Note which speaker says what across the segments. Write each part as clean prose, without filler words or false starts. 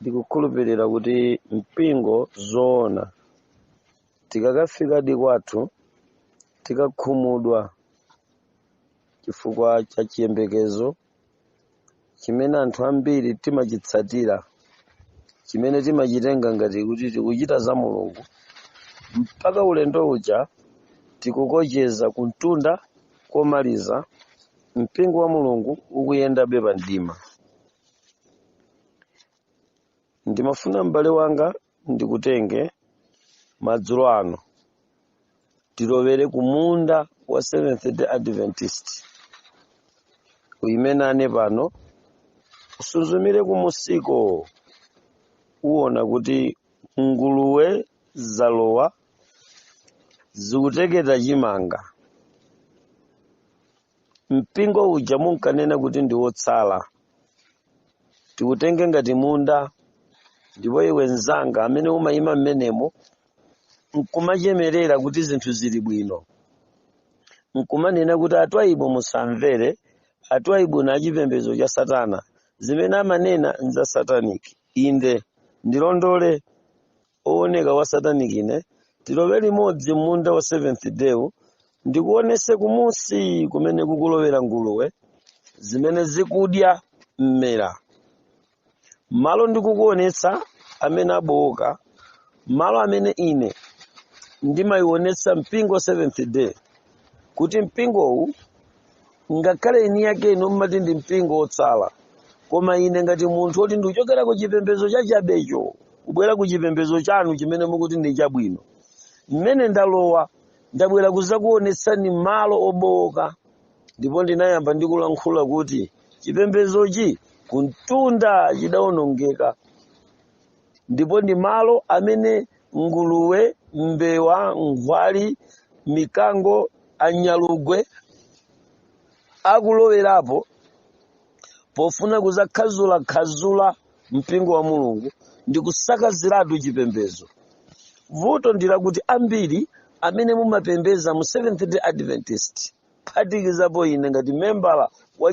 Speaker 1: ndikukhulupirira kuti mpingo zoona tikakafika di kwathu tikakhumudwa chifukwa cha chiyembekezo chimene anthu ambiri timachitsatira, chimene timachitenga ngati kuti tikuchita za Mulungu, mpaka ulendo uja tikukocheza kuntunda komaliza mpingo wa Mulungu ukuyendabe pa mdima. Ndimafuna m'bale wanga ndikutenge madzulo ano tilowere kumunda wa Seventh Day Adventist uyimenane pano usuzumire kumusiko uona kuti nguluwe zalowa zikuteketa chimanga. Mpingo uja munkanena kuti ndi wotsala, tikutenge ngati munda, ndipo iwe nzanga amene umayima mmenemo nkumachemerera kuti zinthu zili bwino, nkumanena kuti atwaibo musamvere, atwaibo na chipembedzo cha Satana, zimene amanena nza sataniki. Inde ndilondole ooneka wa sataniki ne tilowe limodzi munda wa Seventh Day ndikuonese kumusi kumene kukulowera nguluwe zimene zikudya mmera. Malo ndikukuonesa amene aboka, malo amene ine ndimayionesa mpingo Seventh Day, kuti mpingo huu ngakhale ini yake ino mmati ndi mpingo otsala, koma ine ngati munthu oti ndikuchokera ku chipembedzo cha chabecho kubwera ku chipembedzo chanu chimene mukuti ndi chabwino, mmene ndalowa ndabwera kuzakuonesani malo oboka. Ndipo ndinayamba ndikulankhula kuti chipembedzochi kuntunda chidawonongeka, ndipo ndi malo amene nguluwe, mbewa, nkhwali, mikango, anyalugwe akulowerapo pofuna kuzakhazula mpingo wa Mulungu ndi kusakaziratu chipembedzo. Vuto ndila kuti ambiri amene mumapembeza mu Seventh Day Adventist, phatikizapo ine ngati membala wa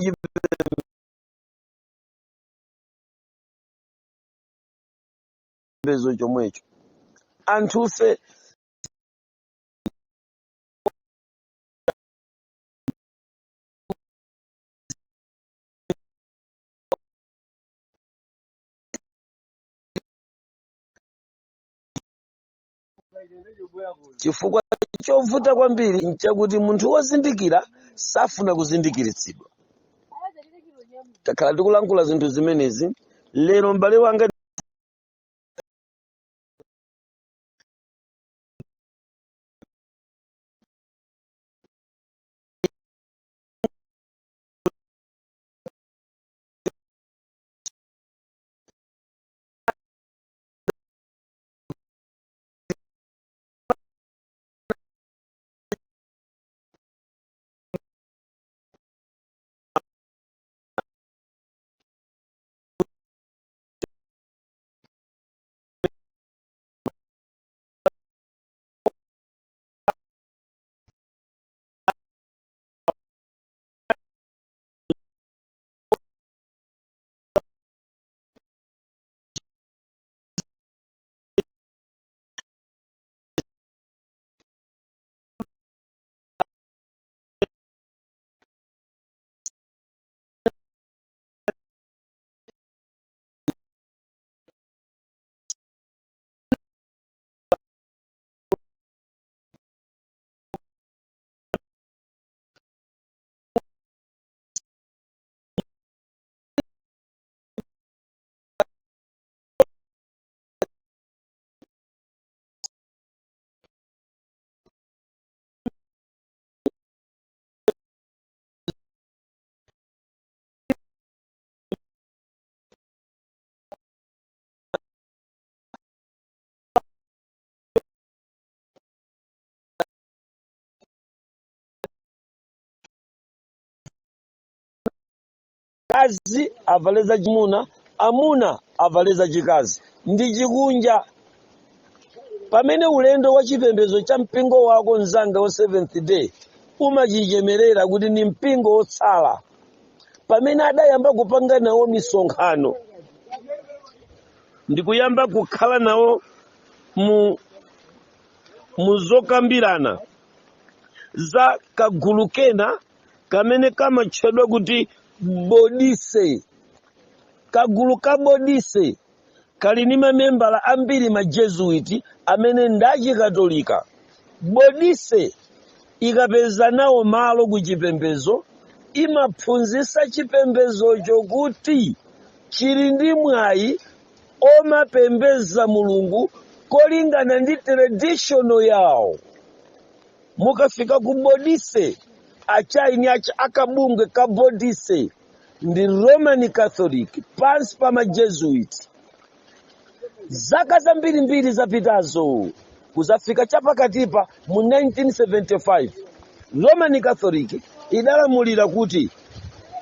Speaker 1: chipembedzo chomwecho, anthufe chifukwa chovuta kwambiri nchakuti munthu wozindikira safuna kuzindikiritsidwa. Takhala ndikulankhula zinthu zimenezi lero m'bale wanga kazi avaleza chimuna, amuna avaleza chikazi, ndi chikunja. Pamene ulendo wa chipembedzo cha mpingo wako nzanga wa Seventh Day umachichemerera kuti ni mpingo otsala, pamene adayamba kupanga nawo misonkhano ndikuyamba kukhala nawo muzokambirana za kagulu kena kamene kamatchedwa kuti Bodise. Kagulu ka Bodise kali ni mamembala ambiri ma Jesuit amene ndachi katolika. Bodise ikapeza nawo malo kuchipembezo imaphunzitsa chipembezo chokuti chili ndi mwayi omapembeza Mulungu kolingana ndi traditional yawo. Mukafika ku Bodise, achaini akabungwe ka Bodise ndi Roman Catholic pansi pa ma Jesuit. Zaka zambiri zapitazo kuzafika chapakatipa mu 1975 Roman Catholic idalamulira kuti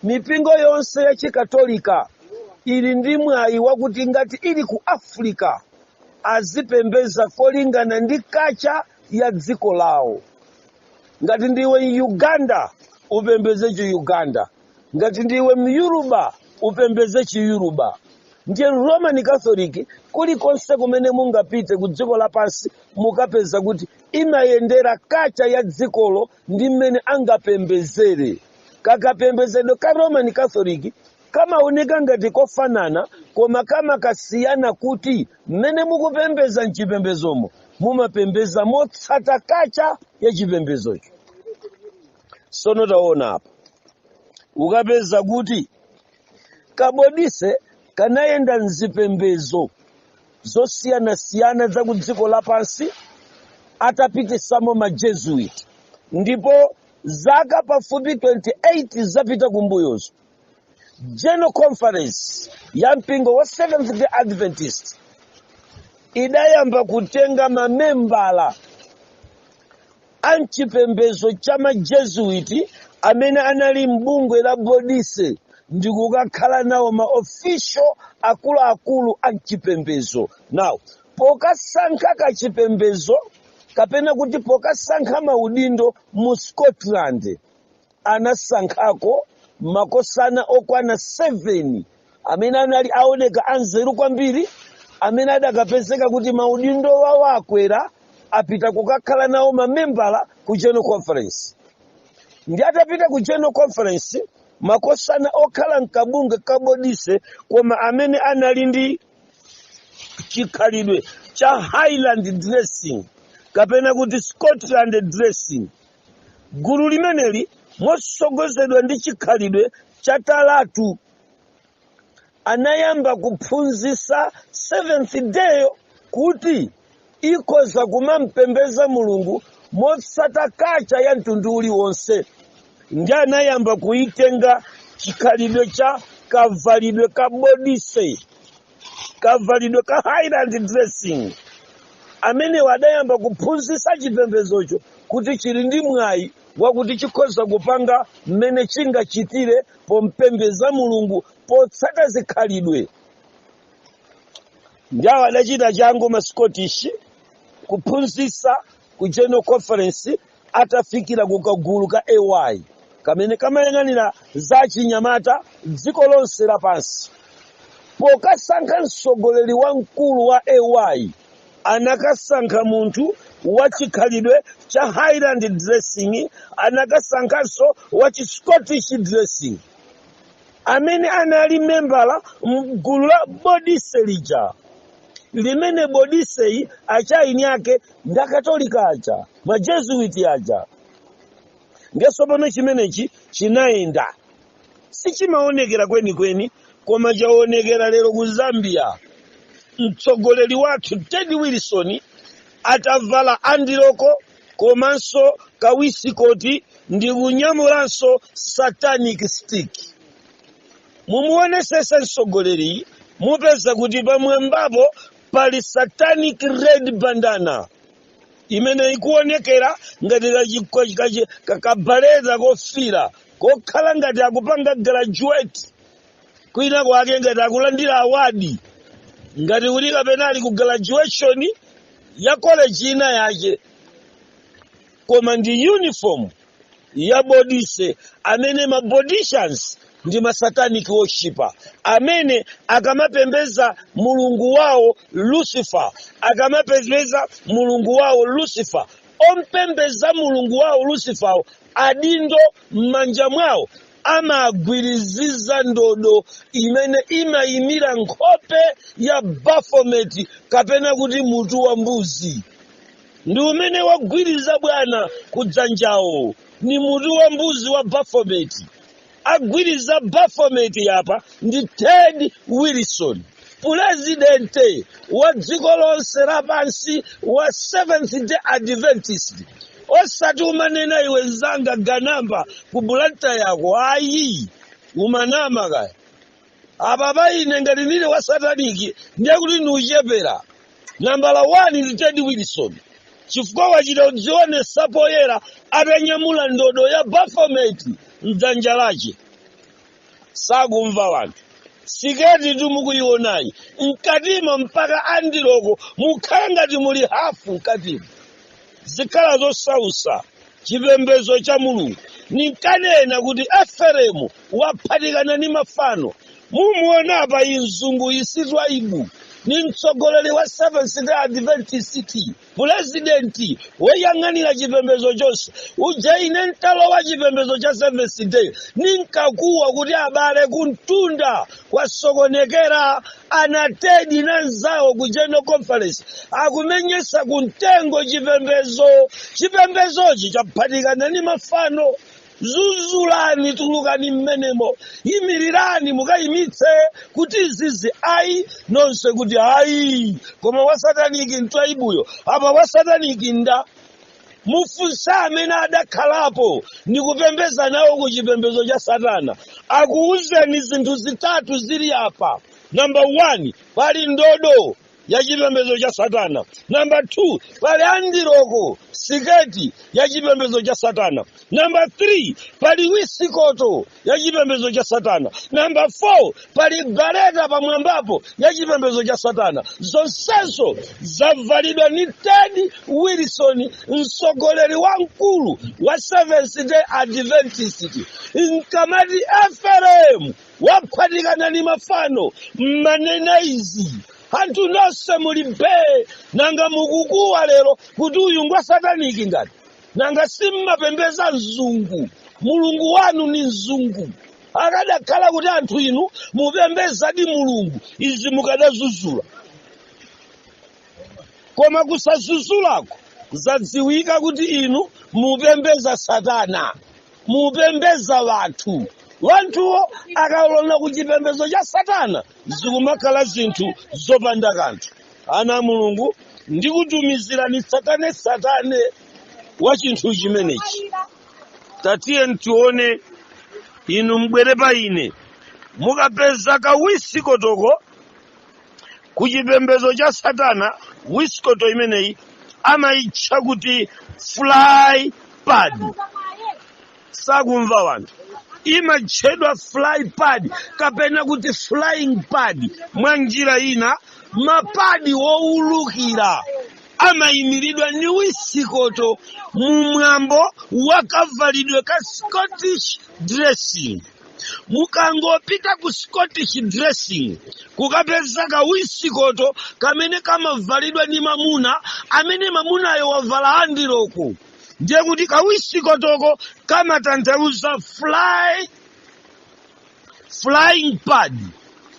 Speaker 1: mipingo yonse ya chikatolika ili ndi mwayi wakuti ngati ili ku Africa azipembeza kolingana ndi kacha ya dziko lawo. Ngati ndiwe Uganda upembeze chi Uganda, ngati ndiwe Myuruba upembeze chi Yoruba. Ndiye Roman Catholic kulikonse kumene mungapite ku dziko lapansi mukapeza kuti imayendera kacha ya dzikolo ndi mmene angapembezere. Kakapembezedwe ka Roman Catholic kamaoneka ngati kofanana koma kama kasiyana kuti mmene mukupembeza mchipembezomo mumapembeza motsata kacha ya chipembezocho. Sono taona hapa ukapeza kuti kabodise kanayenda nzipembezo zosiyana za kudziko lapansi atapitisamo ma Jesuit, ndipo zaka pafupi 28 zapita kumbuyozo General Conference ya mpingo wa Seventh Day Adventist idayamba kutenga mamembala anchipembezo cha ma Jesuit amene anali mbungwe la Bodise ndikukakhala nawo ma official akulu anchipembezo. Now pokasankha kachipembezo kapena kuti pokasankha maudindo mu Scotland anasankhako makosana okwana 7 amene anali aoneka anzeru kwambiri, amene adakapezeka kuti maudindo wawo akwera apita kukakhala nawo mamembala ku General Conference. Ndi atapita ku General Conference makosana okhala nkabunge kabodise koma amene anali ndi chikhalidwe cha Highland dressing kapena kuti Scotland dressing. Gulu limeneli mosogozedwa ndi chikhalidwe cha Talatu anayamba kuphunzitsa Seventh Day kuti ikoza kumampembeza Mulungu motsata kacha ya mtundu uliwonse. Ndi anayamba kuitenga chikhalidwe cha kavalidwe ka Bodise, kavalidwe ka Highland dressing, amene wadayamba kuphunzitsa chipembezocho kuti chili ndi mwayi wakuti chikoza kupanga mmene chingachitire pompembeza Mulungu potsata zikhalidwe. Ndiye adachita changu ma Scottish kuphunzitsa ku General Conference atafikira ku kagulu ka AY kamene kamayang'anira za chinyamata dziko lonse lapansi. Pokasankha mtsogoleri wamkulu wa AY anakasankha munthu wa chikhalidwe cha Highland dressing, anakasankhanso wa Scottish dressing amene anali membala mgulu la Bodise lija limene Bodise achaini yake ndakatolika aja ma Jesuit aja. Ngeso pano chimenechi chinaenda sichimaonekera kweni koma chaonekera lero ku Zambia. Mtsogoleri wathu Ted Wilson atavala andiloko komanso kawisikoti ndi kunyamulanso satanic stick. Mumuonesesa mtsogoleri mupeza kuti pamwambapo pali satanic red bandana imene ikuonekera ngati kakabaleza kofira kokhala ngati akupanga graduate kwina kwake ngati akulandira awadi ngati kuti kapena ali ku graduation ya college ina yake, koma ndi uniform ya Bodise amene ma Bodicians ndi masatanic worshiper amene akamapembeza mulungu wawo Lucifer, akamapembeza mulungu wawo Lucifer, ompembeza mulungu wawo Lucifer adindo m'manja mwawo amagwiriziza ndodo imene imayimira nkhope ya Baphomet kapena kuti mutu wa mbuzi. Ndi umene wagwiriza bwana kudzanjawo ni mutu wa mbuzi wa Baphomet. Agwiriza Baphomet yapa ndi Ted Wilson, presidente wa dziko lonse lapansi wa Seventh-day Adventist. Osati umanena iwe nzanga ganamba kubulanta yako ayi umanama kaya ababa ine ngati nile wa sataniki ndiye kuti nuchepera. Nambala 1 ndi Ted Wilson, chifukwa wachita udzionesa poyera atanyamula ndodo ya Baphomet mdzanja lake. Sakumva wanthu siketi tumukuionayi mkatima mpaka andiloko mukhala ngati muli hafu mkatima. Zikhala zosausa chipembedzo cha mulungu. Ninkanena kuti Efereimu waphatikana ni mafano. Mumuona apa inzungu isitwa ibu ni mtsogoleri wa Seventh-day Adventist, presidenti woyang'anira chipembedzo chonse. Uje ine ntalowa chipembedzo cha Seventh-day ninkakuwa kuti abale kuntunda kwasokonekera ana Ted na nzawo ku General Conference akumenyesa kuntengo chipembezochi chaphatikana ni mafano. Zuzulani tulukani mmenemo, imirirani mukayimitse kuti izizi ayi nonse kuti ayi. Koma wasataniki ntwaibuyo apa wasataniki nda mufunsa amene adakhalapo ni kupembeza nawo ku chipembezo cha Satana. Akuuzeni zinthu zitatu zili apa. Number 1, pali ndodo ya chipembezo cha Satana. Number 2, pali andiloko siketi ya chipembezo cha Satana. Number 3, pali wisikoto ya chipembezo cha Satana. Number 4, pali galeta pamwambapo ya chipembezo cha Satana. Zonsezo zavalidwa ni Ted Wilson, mtsogoleri wamkulu wa Seventh-day Adventist. Nkamati Efereimu waphatikana ni mafano mmanena izi. Anthu nonse mulibe nanga mukukuwa lero kuti uyu ngwa sataniki ngati nanga simmapembeza mzungu. Mulungu wanu ni mzungu. Akadakhala kuti anthu inu mupembeza di mulungu izi mukadazuzula. Koma kusazuzulako zadziwika kuti inu mupembeza Satana, mupembeza wanthu. Wanthuwo akalona ku chipembezo cha Satana zikumakhala zinthu zopanda kanthu. Ana mulungu ndikutumizirani satane wa chinthu chimenechi. Tatiye ntione inu mbwere pa ine mukapeza ka wisikotoko ku chipembezo cha Satana. Wisikoto imeneyi amayitcha kuti fly pad. Sakumva wanthu imatchedwa fly pad kapena kuti flying pad mwa njira ina mapadi woulukira amayimiridwa ni wisikoto mumwambo wakavalidwe ka Scottish dressing. Mukangopita ku Scottish dressing kukapeza ka wisikoto kamene kamavalidwa ni mamuna amene mamunayo wavala andiloko. Ndiye kuti ka wisikotoko kamatanthauza flying pad.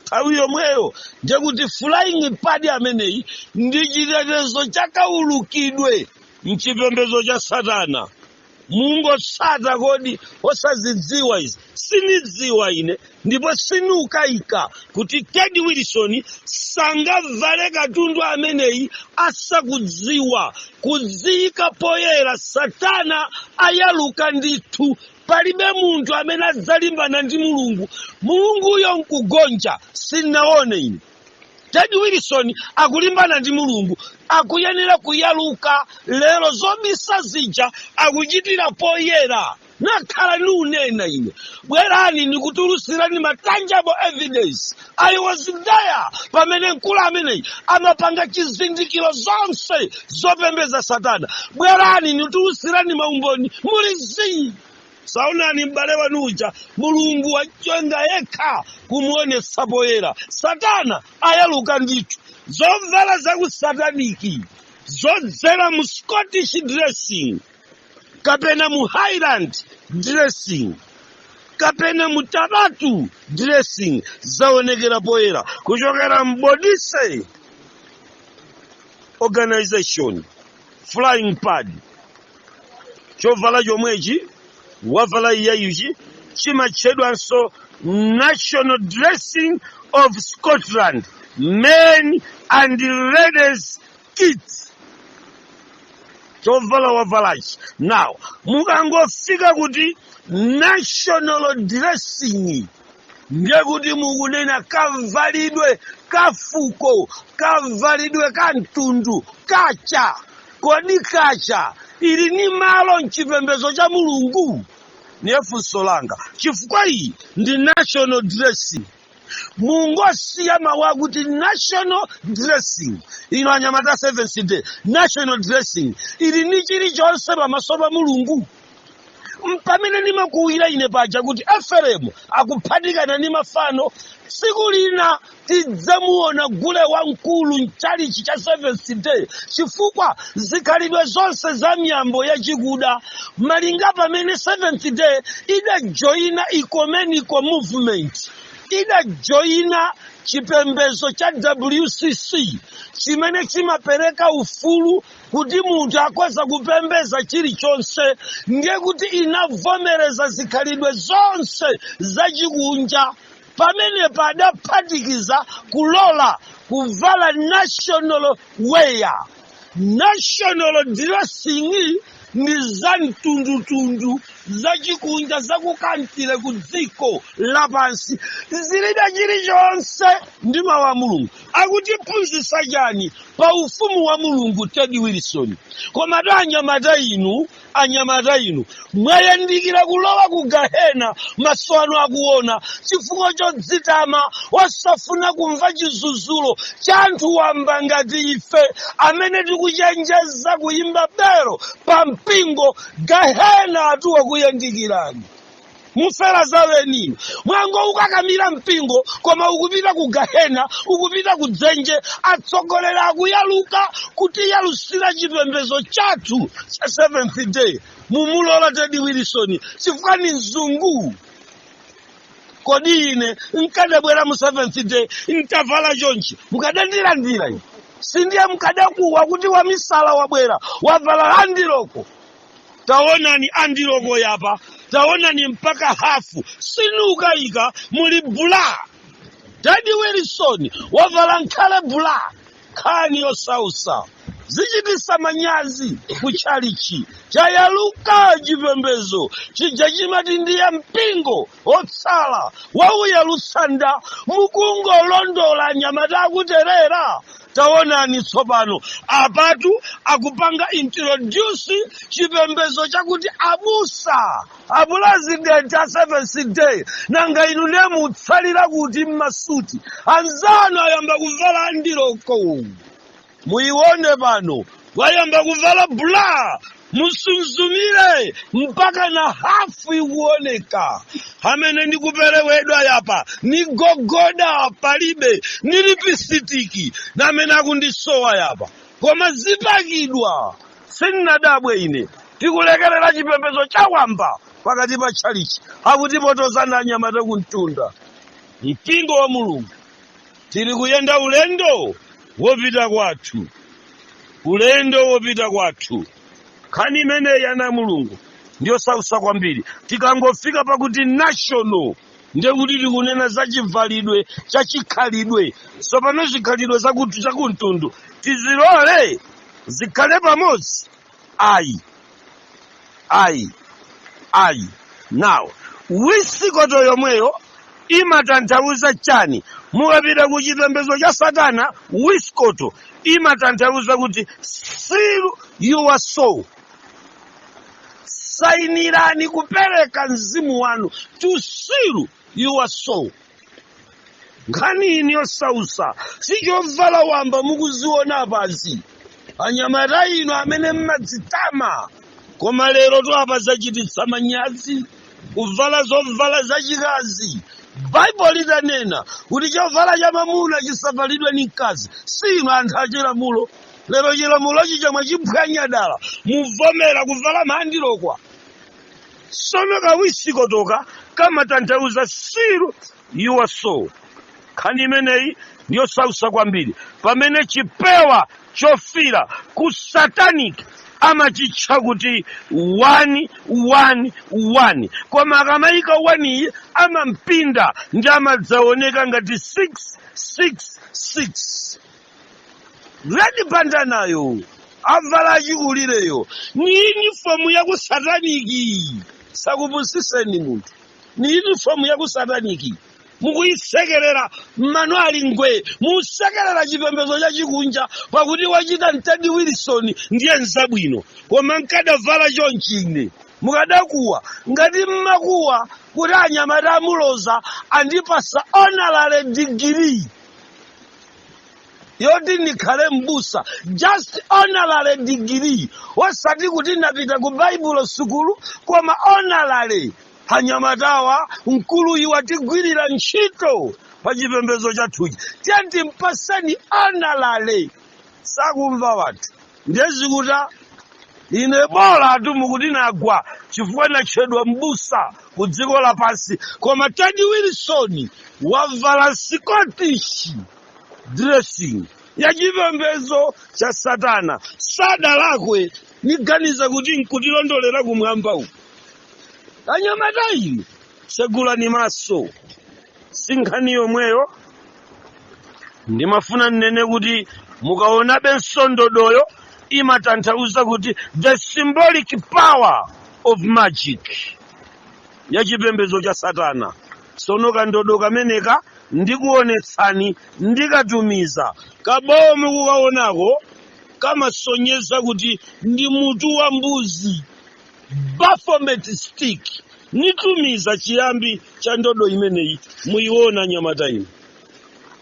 Speaker 1: Nthawi yomweyo ndiye kuti flying pad ameneyi ndi chitetezo chakaulukidwe mchipembezo cha Satana. Mungotsata kodi osazidziwa izi. Sinidziwa ine ndipo sinukaika kuti Ted Wilson sangavale katundu ameneyi asakudziwa. Kudziyika poyera Satana ayaluka ndithu. Palibe munthu amene adzalimbana ndi mulungu. Mulungu uyo nkugonja sinaone ine. Ted Wilson akulimbana ndi mulungu akuyenera kuyaluka. Lero zobisa zija akuchitira poyera. Nakhala niunena ine bwerani nikutulutsirani tangible evidence. I was there pamene mkulu ameneyi amapanga chizindikiro zonse zopembeza Satana. Bwerani nitulutsirani maumboni mulizi. saonani m'bale wanuja mulungu wachonga yekha kumuonesa poyera. Satana ayaluka ndithu zovala zakusataniki zodzera mu Scottish dressing kapena mu Highland dressing kapena mu Tabatu dressing zaonekera poyera kuchokera mbodise organization Flying Pad. Chovala chomwechi wavala iyayuchi chimatchedwanso National Dressing of Scotland Men and Ladies Kit. Chovala wavalachi. Now mukangofika kuti national dressing ndiye kuti mukunena kavalidwe kafuko, kavalidwe kantundu, kacha. Kodi kacha ili ni malo mchipembezo cha mulungu? Niye funso langa. Chifukwa iyi ndi national dressing. Mungosiya mawu kuti national dressing. Ino anyamata Seventh Day national dressing ili ni chilichonse pamaso pa mulungu. Pamene ndimakuwira ine paja kuti Efereimu akuphatikana ndi mafano, tsiku lina tidzamuona gule wamkulu mchalichi cha Seventh Day chifukwa zikhalidwe zonse za miyambo yachikuda malinga pamene Seventh Day idajoyina ecumenical movement, idajoyina chipembezo cha WCC chimene chimapereka ufulu kuti munthu akweza kupembeza chilichonse, ndiye kuti inavomereza zikhalidwe zonse zachikunja. Pamene padaphatikiza kulola kuvala national wear. National dressing ni za mtundutundu zachikunja zakukantile ku dziko lapansi zilibe chilichonse ndi mawu a mulungu. Akutiphunzitsa chani pa ufumu wa mulungu Teddy Wilson? Koma anyamata inu mwayandikira kulowa ku Gahena maso anu akuona chifukwa chodzitama wasafuna kumva chizuzulo cha anthu wamba ngati ife amene tikuchenjeza kuyimba bero pa mpingo. Gahena atuwa kuyandikirani mufera zawenino mwango ukakamira mpingo koma ukupita ku Gahena, ukupita ku dzenje. Atsogolera akuyaluka kuti yalusira chipembezo chathu cha Seventh Day. Mumulola Teddy Wilson chifukwa ni mzungu. Kodi ine nkadabwera mu Seventh Day nkavala chonchi mukadandilandira ine? Sindiye mukadakuwa kuti wamisala wabwera wavala andiloko. Taonani andiloko yapa, taonani mpaka hafu sinukayika muli bula. Teddy Wilson wavala nkhale bula khani yosausa zichitisa manyazi kuchalichi chayaluka chipembezo chija chimati ndiye mpingo otsala wauya lusanda mukungolondola nyamata akuterera. Taonani tsopano apatu akupanga introduce chipembezo chakuti abusa abulazidenti a Seventh Day nanga inu nemutsalira kuti mmasuti anzano ayamba kuvala andiloko. Muione pano wayamba kuvala bula musunzumire mpaka na hafu ikuoneka. Amene ndikuperewedwa yapa ni gogoda palibe ni lipisitiki na amene akundisowa yapa koma zipakidwa. Sinnadabwe ine tikulekerera chipembezo chawamba pakati pa chalichi akuti potozana anyamata kuntunda. Mpingo wa mulungu tili kuyenda ulendo wopita kwathu, ulendo wopita kwathu. Khani imene yana mulungu ndiyo sausa kwambiri. Tikangofika pakuti national ndiye kuti tikunena za chivalidwe chachikhalidwe. Tsopano zikhalidwe zakuntundu tizilole zikhale pamodzi. Ayi. Now wisikoto yomweyo imatanthauza chani? Mukapita ku chipembezo cha Satana wisikoto imatanthauza kuti seal your soul. Sainirani kupereka mzimu wanu to seal your soul. Nkhani ini yosausa sichovala wamba mukuziona pasi. Anyamata inu amene mmadzitama koma lero twapa zachititsa manyazi kuvala zovala zachikazi. Bible litanena kuti chovala cha mamuna chisavalidwe ni mkazi. Sino anthu achilamulo. Lero chilamulo chomwe chiphwanya dala. Muvomera kuvala mandilokwa. Sono kawisi kotoka kama tanthauza siru you are so. Khani imeneyi ndiyo sausa kwambiri. Pamene chipewa chofira ku satanic amachitcha kuti 111. Koma akamayika 1 amampinda ndi amadzaoneka ngati 666. Red bandanayo avala achikulireyo ni uniform ya ku sataniki. Sakupusiseni munthu. Ni uniform ya ku sataniki. Mukuyisekerera manuali ngwe. Musekerera chipembedzo cha chikunja pakuti wachita Ted Wilson ndiye nzabwino. Koma nkadavala chonchine. Mukadakuwa ngati mmakuwa kuti anyamata amuloza andipasa honorary degree yoti ndikhale mbusa. Just honorary degree. Wasati kuti napita ku Bible sukulu koma honorary. Anyamatawa mkulu iwa tigwirira ntchito pa chipembedzo chathuchi. Tiye mpaseni honorary. Sakumva watu. Ndezi kuta ine bola atumu kuti nagwa chifukwa nachedwa mbusa ku dziko lapansi. Koma Ted Wilson wavala Scottish dressing ya chipembedzo cha Satana. Sada lakwe niganiza kuti nkutilondolera kumwamba uku. Anyamata ili segula ni maso. Sinkhani yomweyo ndimafuna nnene kuti mukaona bensondodoyo imatanthauza kuti the symbolic power of magic ya chipembedzo cha Satana. Sono kandodo kameneka ndikuonetsani ndikatumiza kabomu kukaonako kamasonyeza kuti ndi mutu wa mbuzi. Baphomet stick. Nitumiza chiyambi cha ndodo imeneyi muiona nyamata ino.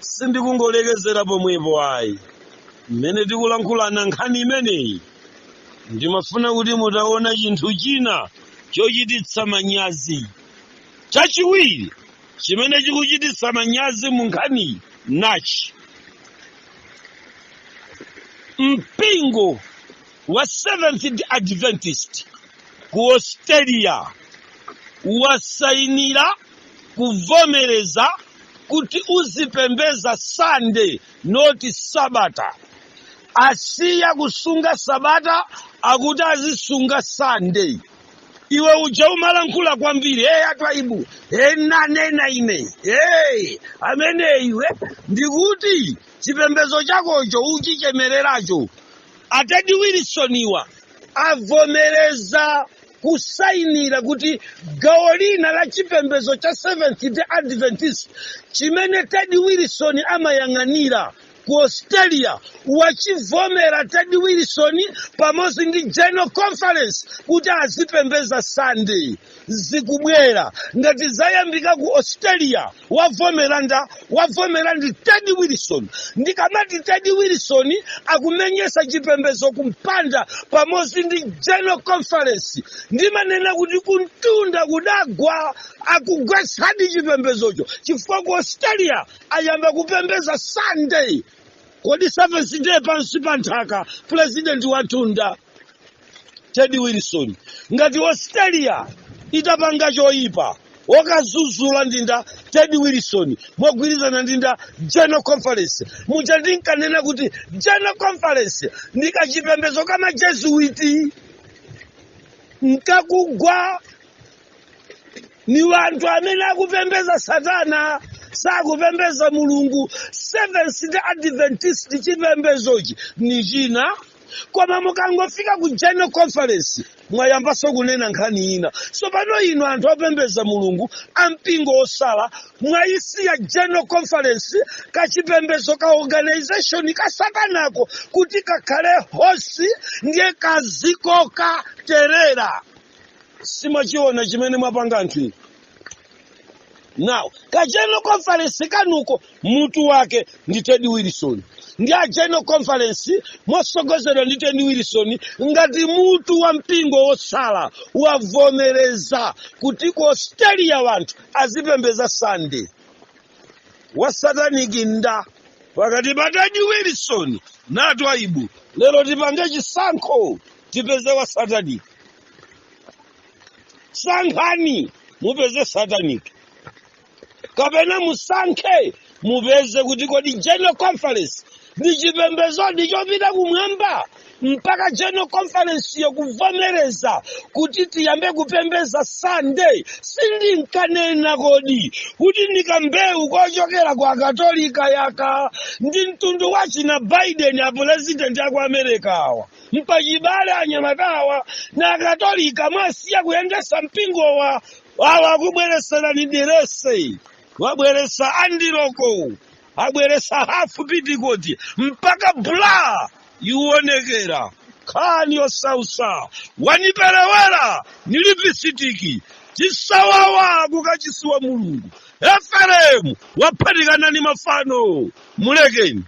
Speaker 1: Sindikungolekezera pomwepo ayi. Mmene tikulankhulana nkhani imeneyi ndimafuna kuti mutaona chinthu china chochititsa manyazi. Chachiwiri chimene chikuchititsa manyazi mu nkhani nachi. Mpingo wa Seventh Adventist ku Australia wasainira kuvomereza kuti uzipembeza Sunday not Sabata. Asiya kusunga Sabata akuti azisunga Sunday. Iwe uja umalankhula kwambiri atwaibu nanena ine amene iwe ndikuti chipembezo chakocho uchichemereracho. Ted Wilson iwa avomereza kusainira kuti gawo lina la chipembezo cha Seventh Adventist chimene Ted Wilson amayang'anira ku Australia wachivomera Ted Wilson pamodzi ndi General Conference kuti azipembeza Sunday zikubwera. Ngati zayambika ku Australia wavomera ndi Ted Wilson. Ndikamati Ted Wilson akumenyesa chipembezo kumpanda pamodzi ndi General Conference, ndimanena kuti kuntunda kudagwa akugwetsadi chipembezocho chifukwa ku Australia ayamba kupembeza Sunday. Kodi Seventh Day pansi panthaka president watunda Ted Wilson. Ngati Australia itapanga choipa wakazuzula ndinda Ted Wilson mogwirizana ndinda General Conference. Muja ndinkanena kuti General Conference ndikachipembezo kama Jesuiti nkakugwa ni wanthu amene akupembeza Satana sakupembeza Mulungu. Seventh Adventist chipembezochi ni china. Koma mukangofika ku General Conference mwayambaso kunena nkhani ina. So pano ino anthu opembeza Mulungu ampingo osala mwayisiya General Conference kachipembezo ka organization ka Satanako kuti kakhale hosi ndiye kaziko katerera. Simachiona chimene mwapanga anthu. Now, ka General Conference kanuko mutu wake ndi Ted Wilson. Ndi a General Conference mosogozedwa ndi Ted Wilson ngati mutu wa mpingo wosala wavomereza kuti ku Australia wanthu azipembeza Sunday. Wasataniki nda pakati pa Ted Wilson na Twaibu. Lero tipange chisankho tipeze wasataniki. Sankhani mupeze sataniki. Kapena musankhe mupeze kuti kodi General Conference ndi chipembedzo ndichopita kumwamba mpaka General Conference yokuvomereza kuti tiyambe kupembeza Sunday. Sindinkanena kodi kuti nikambewu kochokera kwa Katolika yaka ndi mtundu wachina Biden a president ya ku America awa mpachibale anyamatawa na Katolika mwasiya kuyendesa mpingo wa awa kubweresera ni direse wabweresa andiloko abweresa hafu pitikoti mpaka bla yuonekera khani yosausa waniperewera nilipisitiki chisawawa kukachisiwa Mulungu. Eferemu waphatikana ni mafano mulekeni.